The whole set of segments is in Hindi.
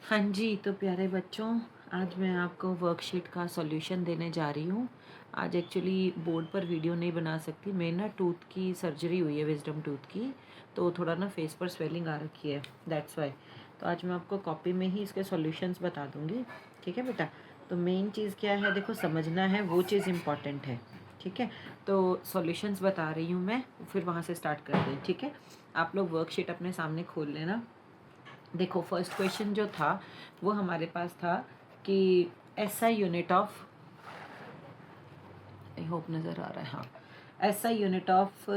हाँ जी, तो प्यारे बच्चों, आज मैं आपको वर्कशीट का सॉल्यूशन देने जा रही हूँ। आज एक्चुअली बोर्ड पर वीडियो नहीं बना सकती, मेरी ना टूथ की सर्जरी हुई है, विजडम टूथ की, तो थोड़ा ना फेस पर स्वेलिंग आ रखी है, दैट्स वाई। तो आज मैं आपको कॉपी में ही इसके सॉल्यूशंस बता दूँगी, ठीक है बेटा। तो मेन चीज़ क्या है, देखो समझना है, वो चीज़ इम्पॉर्टेंट है, ठीक है। तो सॉल्यूशंस बता रही हूँ मैं, फिर वहाँ से स्टार्ट करते हैं, ठीक है। आप लोग वर्कशीट अपने सामने खोल लेना। देखो फर्स्ट क्वेश्चन जो था वो हमारे पास था कि SI unit of, I hope नज़र आ रहा है, हाँ, SI unit of,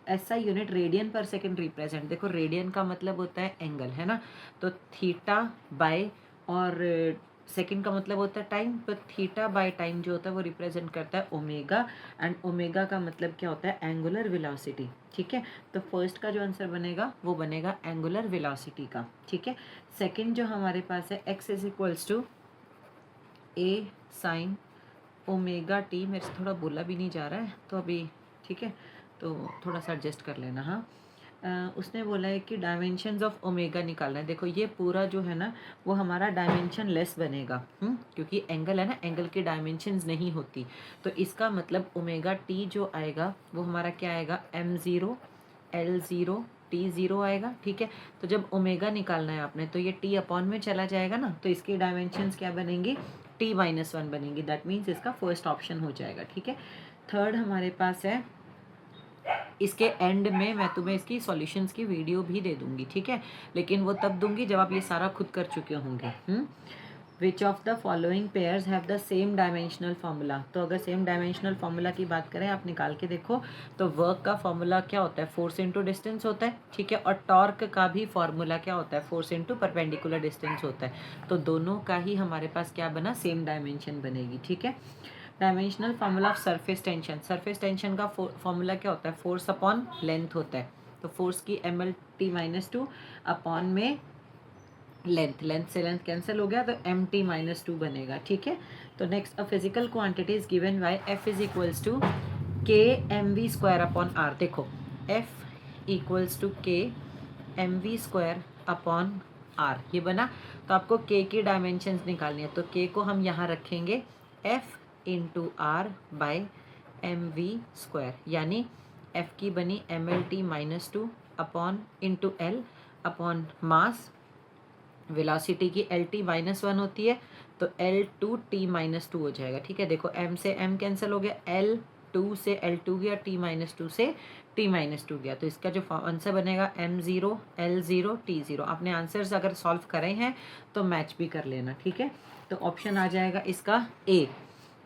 SI unit radian पर सेकेंड रिप्रेजेंट। देखो रेडियन का मतलब होता है एंगल, है ना, तो थीटा बाय, और सेकेंड का मतलब होता है टाइम, तो थीटा बाय टाइम जो होता है वो रिप्रेजेंट करता है ओमेगा, एंड ओमेगा का मतलब क्या होता है, एंगुलर वेलोसिटी, ठीक है। तो फर्स्ट का जो आंसर बनेगा वो बनेगा एंगुलर वेलोसिटी का, ठीक है। सेकेंड जो हमारे पास है x is equals to a sine omega t, मेरे से थोड़ा बोला भी नहीं जा रहा है तो अभी, ठीक है, तो थोड़ा सा एडजस्ट कर लेना। हाँ, उसने बोला है कि डायमेंशंस ऑफ ओमेगा निकालना है। देखो ये पूरा जो है ना वो हमारा डायमेंशन लेस बनेगा, क्योंकि एंगल है ना, एंगल की डायमेंशंस नहीं होती, तो इसका मतलब ओमेगा टी जो आएगा वो हमारा क्या आएगा, M zero L zero T zero आएगा, ठीक है। तो जब ओमेगा निकालना है आपने तो ये टी अपॉन में चला जाएगा ना, तो इसकी डायमेंशंस क्या बनेंगी, t-1 बनेंगी, दैट मीन्स इसका फर्स्ट ऑप्शन हो जाएगा, ठीक है। थर्ड हमारे पास है, इसके एंड में मैं तुम्हें इसकी सॉल्यूशंस की वीडियो भी दे दूंगी, ठीक है, लेकिन वो तब दूंगी जब आप ये सारा खुद कर चुके होंगे। विच of the following pairs have the same dimensional formula. तो अगर सेम डायमेंशनल फार्मूला की बात करें, आप निकाल के देखो, तो वर्क का फार्मूला क्या होता है, फोर्स इंटू डिस्टेंस होता है, ठीक है, और टॉर्क का भी फार्मूला क्या होता है, फोर्स इंटू परपेंडिकुलर डिस्टेंस होता है। तो दोनों का ही हमारे पास क्या बना, सेम डायमेंशन बनेगी, ठीक है। Dimensional formula of surface tension, surface tension का फार्मूला क्या होता है, फोर्स अपॉन लेंथ होता है, तो फोर्स की ml_t-2 अपॉन में लेंथ, लेंथ से लेंथ कैंसिल हो गया तो mt-2 बनेगा, ठीक है। तो next, a physical quantity is given by f is equals to K M we square upon R. देखो f equals to K M we square upon R, ये बना। तो आपको k की डायमेंशंस निकालनी है, तो k को हम यहाँ रखेंगे f into r by m we square, यानी f की बनी mlt-2 upon into L upon mass, velocity की Lt-1 होती है, तो L2T-2 हो जाएगा, ठीक है। देखो m से m कैंसिल हो गया, L2 से L2 गया, T-2 से T-2 गया, तो इसका जो आंसर बनेगा m0 L0 T0। आपने आंसर्स अगर सॉल्व करे हैं तो मैच भी कर लेना, ठीक है। तो ऑप्शन आ जाएगा इसका ए।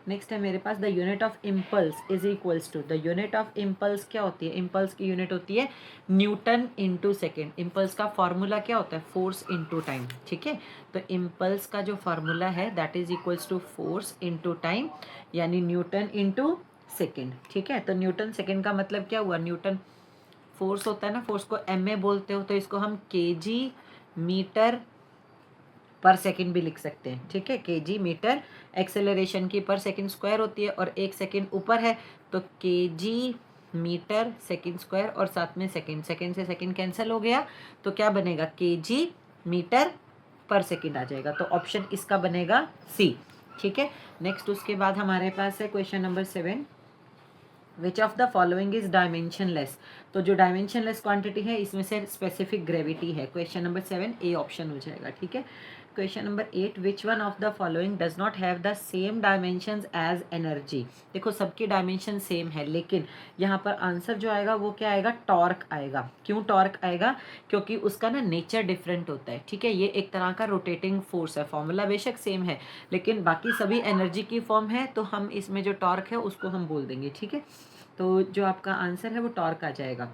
नेक्स्ट है मेरे पास, the unit of impulse is equals to, the unit of impulse क्या होती है, इम्पल्स की यूनिट होती है न्यूटन इंटू सेकेंड। इम्पल्स का फॉर्मूला क्या होता है, फोर्स इंटू टाइम, ठीक है। तो इम्पल्स का जो फॉर्मूला है that is equals to force into time, यानी न्यूटन इंटू सेकेंड, ठीक है। तो न्यूटन सेकेंड का मतलब क्या हुआ, न्यूटन फोर्स होता है ना, फोर्स को एम में बोलते हो, तो इसको हम केजी मीटर पर सेकंड भी लिख सकते हैं, ठीक है, केजी मीटर। एक्सेलरेशन की पर सेकंड स्क्वायर होती है और एक सेकंड ऊपर है, तो केजी मीटर सेकंड स्क्वायर, और साथ में सेकंड, सेकंड से सेकंड कैंसिल हो गया, तो क्या बनेगा, केजी मीटर पर सेकंड आ जाएगा, तो ऑप्शन इसका बनेगा सी, ठीक है। नेक्स्ट उसके बाद हमारे पास है question number 7, which of the following is dimensionless. तो जो डायमेंशनलेस क्वांटिटी है इसमें से स्पेसिफिक ग्रेविटी है, क्वेश्चन नंबर 7 ए ऑप्शन हो जाएगा, ठीक है। Question number 8, which one of the following does not have the same dimensions as energy. देखो सबकी डायमेंशन सेम है, लेकिन यहाँ पर आंसर जो आएगा वो क्या आएगा, टॉर्क आएगा। क्यों टॉर्क आएगा, क्योंकि उसका ना नेचर डिफरेंट होता है, ठीक है। ये एक तरह का रोटेटिंग फोर्स है, फॉर्मूला बेशक सेम है लेकिन बाकी सभी एनर्जी की फॉर्म है, तो हम इसमें जो टॉर्क है उसको हम बोल देंगे, ठीक है। तो जो आपका आंसर है वो टॉर्क आ जाएगा।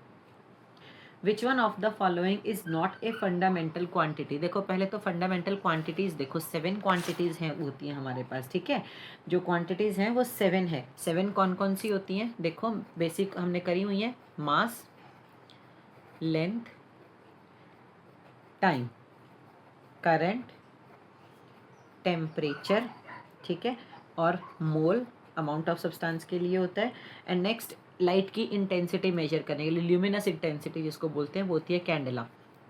विच one of the following is not a fundamental quantity. देखो पहले तो फंडामेंटल क्वांटिटीज देखो, 7 क्वांटिटीज हैं होती हैं हमारे पास, ठीक है। जो क्वांटिटीज हैं वो 7 है। 7 कौन कौन सी होती हैं, देखो बेसिक हमने करी हुई है, मास, लेंथ, टाइम, करंट, टेम्परेचर, ठीक है, और मोल अमाउंट ऑफ सब्सटेंस के लिए होता है। एंड नेक्स्ट, लाइट की इंटेंसिटी मेजर करने के लिए ल्यूमिनस इंटेंसिटी जिसको बोलते हैं वो होती है कैंडेला,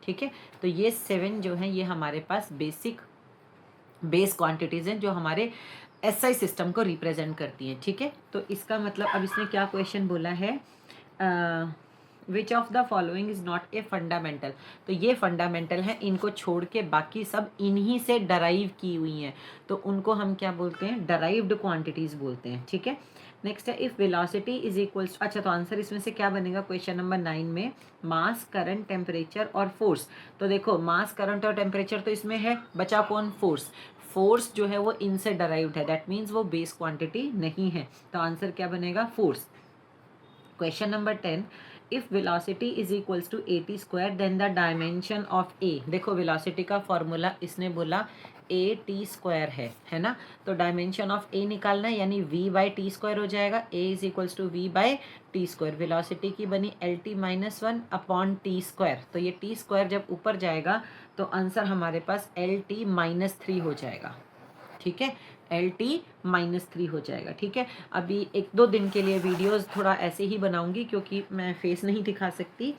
ठीक है। तो ये 7 जो हैं ये हमारे पास बेस क्वांटिटीज़ हैं जो हमारे एसआई सिस्टम को रिप्रेजेंट करती हैं, ठीक है। तो इसका मतलब अब इसने क्या क्वेश्चन बोला है, विच of the following is not a fundamental. तो ये फंडामेंटल है, इनको छोड़ के बाकी सब इन्हीं से डराइव की हुई हैं, तो उनको हम क्या बोलते हैं, डराइव्ड क्वांटिटीज बोलते हैं, ठीक है। नेक्स्ट है इफ वेलोसिटी इज इक्वल्स, अच्छा तो आंसर इसमें से क्या बनेगा क्वेश्चन नंबर 9 में, मास, करंट, टेम्परेचर और फोर्स। तो देखो मास, करंट और टेम्परेचर तो इसमें है, बचा कौन, फोर्स। फोर्स जो है वो इनसे डराइव्ड है, दैट मीन्स वो बेस क्वांटिटी नहीं है, तो आंसर क्या बनेगा, force. Question number 10, if velocity is equals to AT square then the dimension of A. देखो वेलोसिटी का फॉर्मूला इसने बोला AT स्क्वायर है ना, तो डायमेंशन ऑफ ए निकालना है, यानी V/T स्क्वायर हो जाएगा, A is equals to V/T square. Velocity की बनी LT-1/T स्क्वायर, तो ये T स्क्वायर जब ऊपर जाएगा तो आंसर हमारे पास LT-3 हो जाएगा, ठीक है, LT-3 हो जाएगा, ठीक है। अभी 1-2 दिन के लिए वीडियोस थोड़ा ऐसे ही बनाऊंगी क्योंकि मैं फेस नहीं दिखा सकती,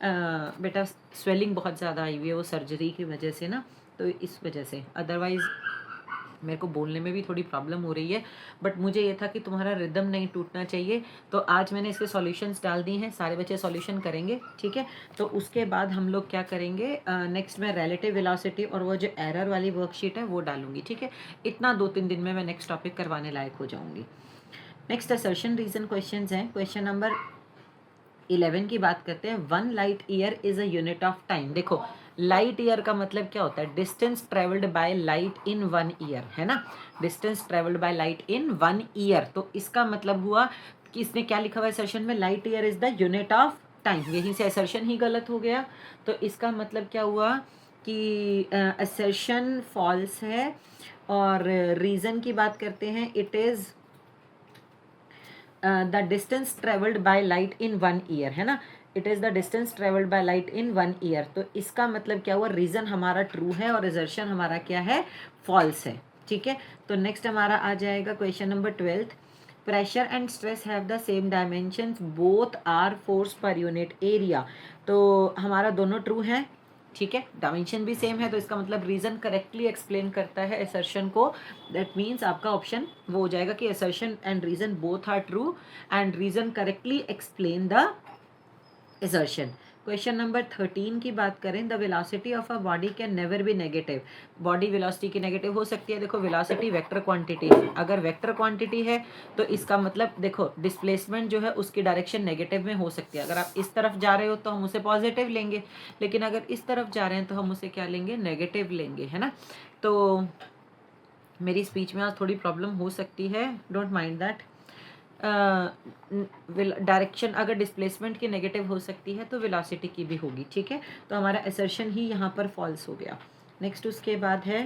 बेटा स्वेलिंग बहुत ज़्यादा आई हुई है वो सर्जरी की वजह से ना, तो इस वजह से, अदरवाइज़ मेरे को बोलने में भी थोड़ी प्रॉब्लम हो रही है, बट मुझे ये था कि तुम्हारा रिदम नहीं टूटना चाहिए, तो आज मैंने इसके सॉल्यूशंस डाल दी हैं, सारे बच्चे सॉल्यूशन करेंगे, ठीक है। तो उसके बाद हम लोग क्या करेंगे, नेक्स्ट में रिलेटिव वेलोसिटी और वो जो एरर वाली वर्कशीट है वो डालूंगी, ठीक है। इतना 2-3 दिन में मैं नेक्स्ट टॉपिक करवाने लायक हो जाऊंगी। नेक्स्ट असर्शन रीजन क्वेश्चन हैं। क्वेश्चन नंबर 11 की बात करते हैं, 1 light year is a unit of time. देखो लाइट ईयर का मतलब क्या होता है, distance travelled by light in 1 year, है ना, distance travelled by light in 1 year. तो इसका मतलब हुआ कि इसने क्या लिखा हुआ है असर्शन में, light year is the unit of time, यहीं से असर्शन ही गलत हो गया। तो इसका मतलब क्या हुआ कि असर्शन फॉल्स है, और रीजन की बात करते हैं, it is the distance travelled by light in 1 year, है ना, it is the distance travelled by light in 1 year. तो इसका मतलब क्या हुआ, रीजन हमारा ट्रू है और असर्शन हमारा क्या है, फॉल्स है, ठीक है। तो नेक्स्ट हमारा आ जाएगा question number 12, pressure and stress have the same dimensions, both are force per unit area. तो हमारा दोनों ट्रू है, ठीक है, डायमेंशन भी सेम है, तो इसका मतलब रीजन करेक्टली एक्सप्लेन करता है असर्शन को, दैट मीन्स आपका ऑप्शन वो हो जाएगा कि assertion and reason both are true and reason correctly explain the assertion. Question number 13 की बात करें, the velocity of a body can never be negative. Body velocity की नेगेटिव हो सकती है, देखो वेलोसिटी वेक्टर क्वांटिटी है, अगर वेक्टर क्वांटिटी है तो इसका मतलब देखो डिस्प्लेसमेंट जो है उसकी डायरेक्शन नेगेटिव में हो सकती है, अगर आप इस तरफ जा रहे हो तो हम उसे पॉजिटिव लेंगे, लेकिन अगर इस तरफ जा रहे हैं तो हम उसे क्या लेंगे, नेगेटिव लेंगे, है ना। तो मेरी स्पीच में आज थोड़ी प्रॉब्लम हो सकती है, डोंट माइंड दैट। डायरेक्शन अगर डिस्प्लेसमेंट की नेगेटिव हो सकती है तो वेलोसिटी की भी होगी, ठीक है। तो हमारा असर्शन ही यहाँ पर फॉल्स हो गया। नेक्स्ट उसके बाद है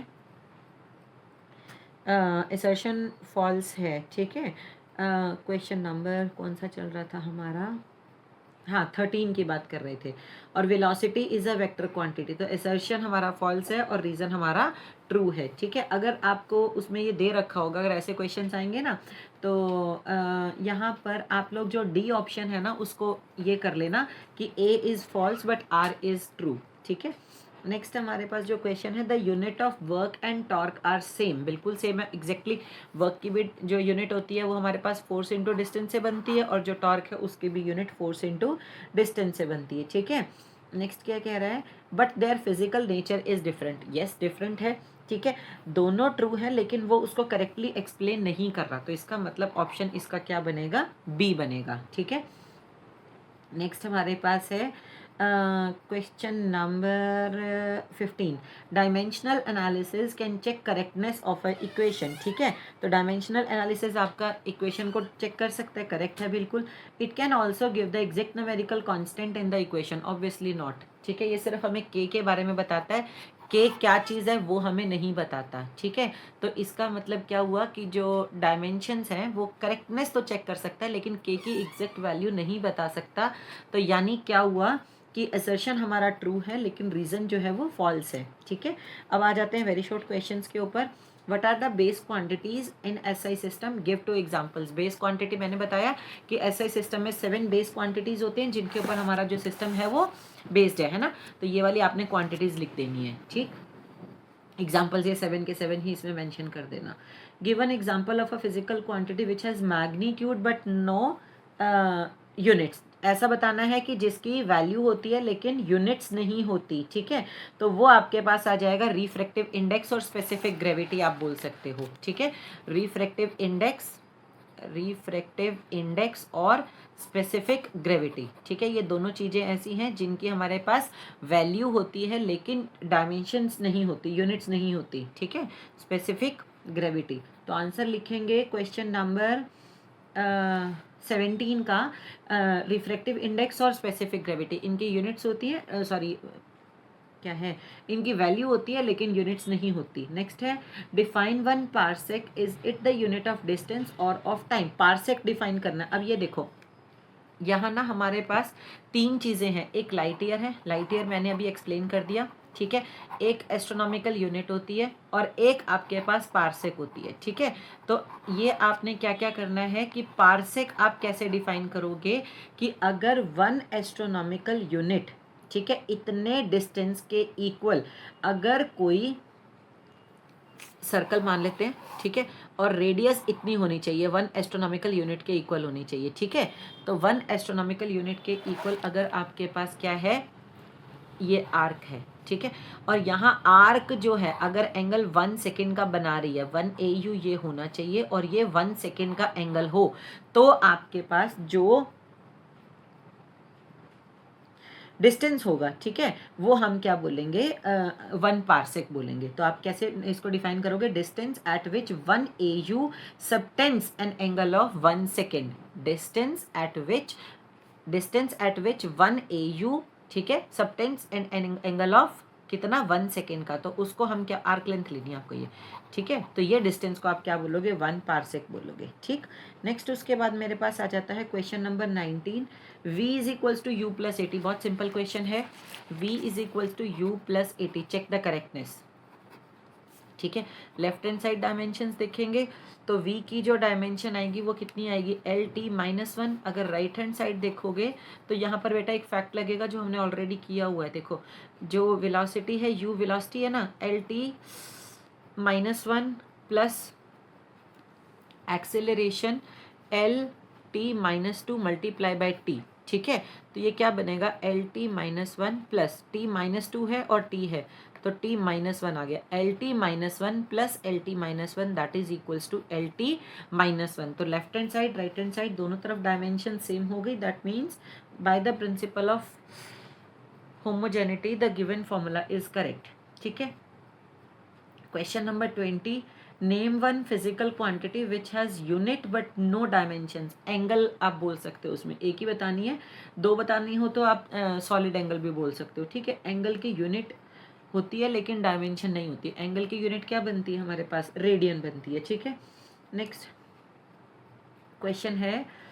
असर्शन फॉल्स है, ठीक है। क्वेश्चन नंबर कौन सा चल रहा था हमारा, हाँ 13 की बात कर रहे थे, और velocity is a vector quantity, तो असर्शन हमारा फॉल्स है और रीजन हमारा ट्रू है, ठीक है। अगर आपको उसमें ये दे रखा होगा, अगर ऐसे क्वेश्चंस आएंगे ना, तो यहाँ पर आप लोग जो डी ऑप्शन है ना उसको ये कर लेना कि A is false but R is true, ठीक है। नेक्स्ट हमारे पास जो क्वेश्चन है, the unit of work and torque are same, बिल्कुल सेम है एग्जैक्टली। वर्क की भी जो यूनिट होती है वो हमारे पास फोर्स इंटू डिस्टेंस से बनती है, और जो टॉर्क है उसकी भी यूनिट फोर्स इंटू डिस्टेंस से बनती है, ठीक है। नेक्स्ट क्या कह रहा है, but their physical nature is different, yes different है, ठीक है, दोनों ट्रू है, लेकिन वो उसको करेक्टली एक्सप्लेन नहीं कर रहा, तो इसका मतलब ऑप्शन इसका क्या बनेगा, बी बनेगा, ठीक है। नेक्स्ट हमारे पास है question number 15, dimensional analysis can check correctness of a equation, ठीक है। तो डायमेंशनल एनालिसिस आपका इक्वेशन को चेक कर सकता है, करेक्ट है बिल्कुल। It can also give the exact numerical constant in the equation, obviously not, ठीक है। ये सिर्फ हमें के बारे में बताता है, के क्या चीज़ है वो हमें नहीं बताता, ठीक है। तो इसका मतलब क्या हुआ कि जो डायमेंशंस हैं वो करेक्टनेस तो चेक कर सकता है, लेकिन के की एग्जैक्ट वैल्यू नहीं बता सकता। तो यानी क्या हुआ कि असर्शन हमारा ट्रू है, लेकिन रीज़न जो है वो फॉल्स है, ठीक है। अब आ जाते हैं वेरी शॉर्ट क्वेश्चंस के ऊपर। What are the base quantities in SI system, give two examples. Base quantity मैंने बताया कि एसआई सिस्टम में 7 बेस क्वांटिटीज होते हैं जिनके ऊपर हमारा जो सिस्टम है वो बेस्ड है ना। तो ये वाली आपने क्वांटिटीज लिख देनी है, ठीक। एग्जाम्पल्स ये 7 के 7 ही इसमें मेंशन कर देना। Give an example of a physical quantity which has magnitude but no units. ऐसा बताना है कि जिसकी वैल्यू होती है लेकिन यूनिट्स नहीं होती, ठीक है। तो वो आपके पास आ जाएगा रिफ्रैक्टिव इंडेक्स और स्पेसिफिक ग्रेविटी आप बोल सकते हो, ठीक है। रिफ्रैक्टिव इंडेक्स और स्पेसिफिक ग्रेविटी, ठीक है। ये दोनों चीज़ें ऐसी हैं जिनकी हमारे पास वैल्यू होती है लेकिन डायमेंशंस नहीं होती, यूनिट्स नहीं होती, ठीक है। Specific gravity. तो आंसर लिखेंगे क्वेश्चन नंबर 17 का, रिफ्रैक्टिव इंडेक्स और स्पेसिफिक ग्रेविटी इनकी यूनिट्स होती है, सॉरी क्या है, इनकी वैल्यू होती है लेकिन यूनिट्स नहीं होती। नेक्स्ट है define 1 parsec, is it the unit of distance और ऑफ टाइम। पार्सेक डिफाइन करना। अब ये देखो यहाँ ना हमारे पास 3 चीज़ें हैं। एक लाइट ईयर है, लाइट ईयर मैंने अभी एक्सप्लेन कर दिया, ठीक है। एक एस्ट्रोनॉमिकल यूनिट होती है और एक आपके पास पार्सेक होती है, ठीक है। तो ये आपने क्या क्या करना है कि पार्सेक आप कैसे डिफाइन करोगे कि अगर 1 एस्ट्रोनॉमिकल यूनिट, ठीक है, इतने डिस्टेंस के इक्वल अगर कोई सर्कल मान लेते हैं, ठीक है, और रेडियस इतनी होनी चाहिए 1 एस्ट्रोनॉमिकल यूनिट के इक्वल होनी चाहिए, ठीक है। तो 1 एस्ट्रोनॉमिकल यूनिट के इक्वल अगर आपके पास क्या है, ये आर्क है, ठीक है। और यहाँ आर्क जो है अगर एंगल 1 सेकेंड का बना रही है, 1 AU ये होना चाहिए और ये 1 सेकेंड का एंगल हो, तो आपके पास जो डिस्टेंस होगा, ठीक है, वो हम क्या बोलेंगे, 1 पार्सेक बोलेंगे। तो आप कैसे इसको डिफाइन करोगे, distance eight which 1 AU subtends an angle of 1 second. Distance eight which 1 AU, ठीक है, सबटेंड्स एन एंगल ऑफ कितना, 1 सेकेंड का। तो उसको हम क्या, आर्क लेंथ लेनी है आपको ये, ठीक है। तो ये डिस्टेंस को आप क्या बोलोगे, 1 पार्सेक बोलोगे, ठीक। नेक्स्ट उसके बाद मेरे पास आ जाता है question number 19, v is equals to u plus 80। बहुत सिंपल क्वेश्चन है, v is equals to u plus 80। Check the correctness, ठीक है। लेफ्ट हैंड साइड डायमेंशन देखेंगे तो v की जो डायमेंशन आएगी वो कितनी आएगी, LT-1। अगर राइट हैंड साइड देखोगे तो यहाँ पर बेटा एक फैक्ट लगेगा जो हमने ऑलरेडी किया हुआ है। देखो जो वेलोसिटी है, u वेलोसिटी है ना, LT-1 plus acceleration LT-2 multiply by t, ठीक है। तो ये क्या बनेगा, LT-1 प्लस t-2 है और t है तो t-1 आ गया, LT-1 plus LT-1 that is equals to LT-1। तो left hand side right hand side दोनों तरफ डायमेंशन सेम हो गई। That means by the principle of homogeneity the given formula is correct, ठीक है। Question number 20, name 1 physical quantity which has unit but no dimensions. Angle आप बोल सकते हो, उसमें एक ही बतानी है, 2 बतानी हो तो आप सॉलिड एंगल भी बोल सकते हो, ठीक है। एंगल की यूनिट होती है लेकिन डायमेंशन नहीं होती। एंगल की यूनिट क्या बनती है हमारे पास, रेडियन बनती है, ठीक है। नेक्स्ट क्वेश्चन है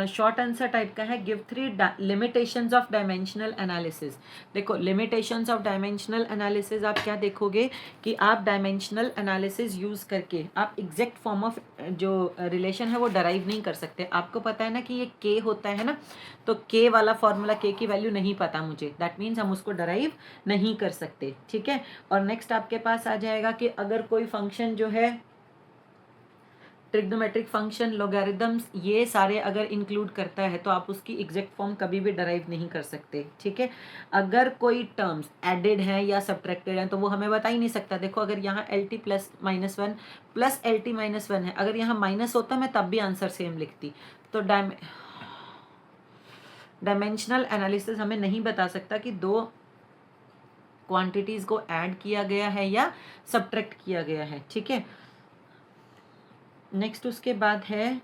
शॉर्ट आंसर टाइप का है, give 3 limitations of dimensional analysis. देखो लिमिटेशंस ऑफ डायमेंशनल एनालिसिस आप क्या देखोगे कि आप डायमेंशनल एनालिसिस यूज करके आप एग्जैक्ट फॉर्म ऑफ जो रिलेशन है वो डराइव नहीं कर सकते। आपको पता है ना कि ये k होता है ना, तो k वाला फॉर्मूला, k की वैल्यू नहीं पता मुझे, दैट मीन्स हम उसको डराइव नहीं कर सकते, ठीक है। और नेक्स्ट आपके पास आ जाएगा कि अगर कोई फंक्शन जो है ट्रिग्नोमेट्रिक फंक्शन, लॉगरिदम्स, ये सारे अगर इंक्लूड करता है तो आप उसकी एग्जैक्ट फॉर्म कभी भी डराइव नहीं कर सकते, ठीक है। अगर कोई टर्म्स एडेड हैं या सब्ट्रैक्टेड हैं तो वो हमें बता ही नहीं सकता। देखो अगर यहाँ LT+-1 प्लस LT-1 है, अगर यहाँ माइनस होता मैं तब भी आंसर सेम लिखती। तो डायमेंशनल एनालिसिस हमें नहीं बता सकता कि 2 क्वांटिटीज को ऐड किया गया है या सब्ट्रैक्ट किया गया है, ठीक है। नेक्स्ट उसके बाद है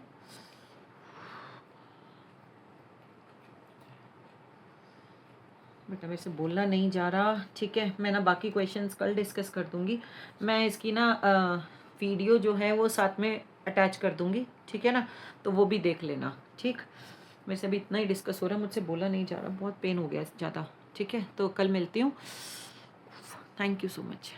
बेटा मेरे से बोलना नहीं जा रहा, ठीक है। मैं ना बाकी क्वेश्चंस कल डिस्कस कर दूंगी। मैं इसकी ना वीडियो जो है वो साथ में अटैच कर दूंगी, ठीक है ना, तो वो भी देख लेना, ठीक। मेरे से अभी इतना ही डिस्कस हो रहा है, मुझसे बोला नहीं जा रहा, बहुत पेन हो गया ज़्यादा, ठीक है। तो कल मिलती हूँ, thank you so much.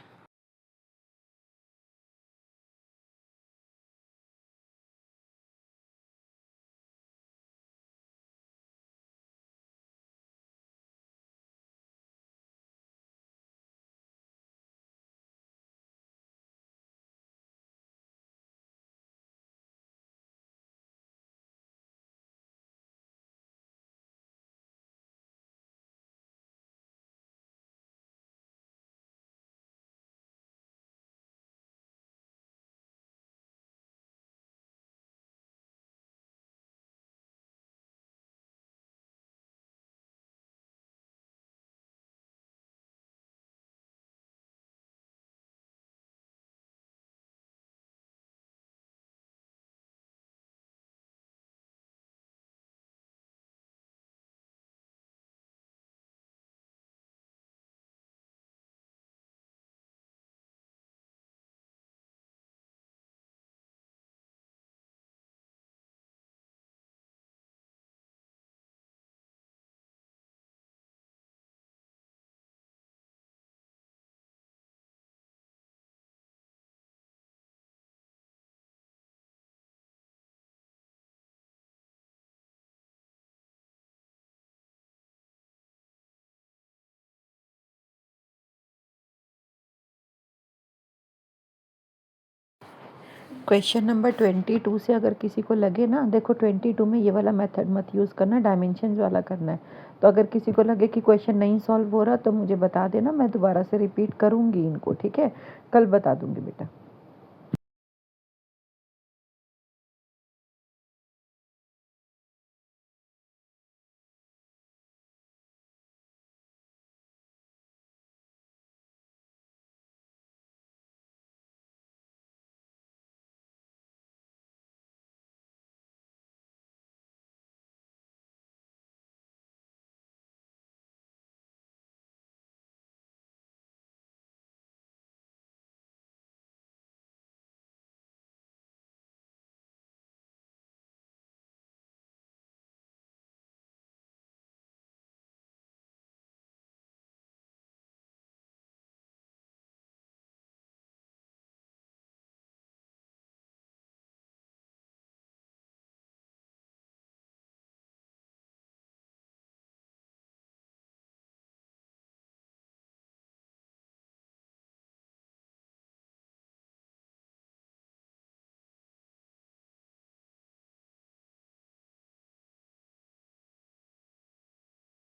Question number 22 से अगर किसी को लगे ना, देखो 22 में ये वाला मेथड मत यूज़ करना, डायमेंशंस वाला करना है। तो अगर किसी को लगे कि क्वेश्चन नहीं सॉल्व हो रहा तो मुझे बता देना, मैं दोबारा से रिपीट करूँगी इनको, ठीक है? कल बता दूँगी बेटा।